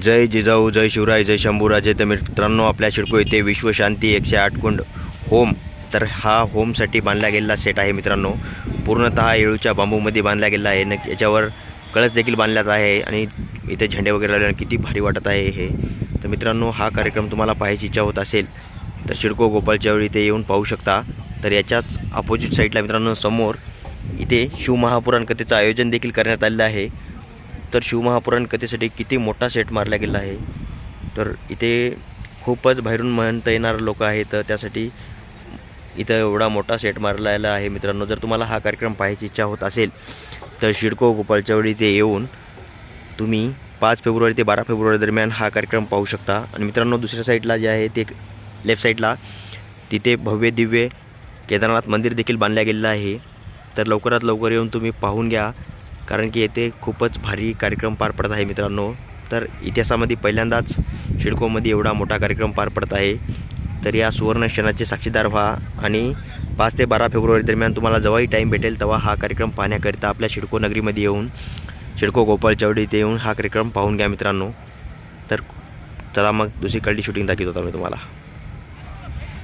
जय जिजाऊ, जय शिवराय, जय शंभूराजे. तर मित्रांनो, आपल्या शिडको येथे विश्वशांती 108 कुंड होम, तर हा होमसाठी बांधला गेलेला सेट आहे मित्रांनो. पूर्णतः येळूच्या बांबूमध्ये बांधला गेला आहे. याच्यावर कळस देखील बांधण्यात आहे आणि इथे झेंडे वगैरे लावले. किती भारी वाटत आहे हे. तर मित्रांनो, हा कार्यक्रम तुम्हाला पाहायची इच्छा होत असेल तर शिडको गोपाळच्या वेळी इथे येऊन पाहू शकता. तर याच्याच अपोजिट साईडला मित्रांनो समोर इथे शिवमहापुराण कथेचं आयोजन देखील करण्यात आलेलं आहे. तर शिवमहापुराण कथेसाठी किती मोठा सेट मारला गेला आहे. तर इथे खूपच बाहेरून म्हणता येणार लोक आहेत, तर त्यासाठी इथं एवढा मोठा सेट मारलेला आहे मित्रांनो. जर तुम्हाला हा कार्यक्रम पाहायची इच्छा होत असेल तर शिडको गोपाळच्या वेळी इथे येऊन तुम्ही 5 फेब्रुवारी ते 12 फेब्रुवारी दरम्यान हा कार्यक्रम पाहू शकता. आणि मित्रांनो, दुसऱ्या साईडला जे आहे ते लेफ्ट साईडला तिथे भव्य दिव्य केदारनाथ मंदिर देखील बांधलं गेलेलं आहे. तर लवकरात लवकर येऊन तुम्ही पाहून घ्या, कारण की येथे खूपच भारी कार्यक्रम पार पडत आहे मित्रांनो. तर इतिहासामध्ये पहिल्यांदाच शिडकोमध्ये एवढा मोठा कार्यक्रम पार पडत आहे. तर या सुवर्ण क्षणाचे साक्षीदार व्हा आणि 5 ते 12 फेब्रुवारी दरम्यान तुम्हाला जेव्हाही टाईम भेटेल तेव्हा हा कार्यक्रम पाहण्याकरिता आपल्या शिडको नगरीमध्ये येऊन शिडको गोपाळच्या वेळी इथे येऊन हा कार्यक्रम पाहून घ्या मित्रांनो. तर चला मग दुसरीकडली शूटिंग दाखवत होता मी तुम्हाला.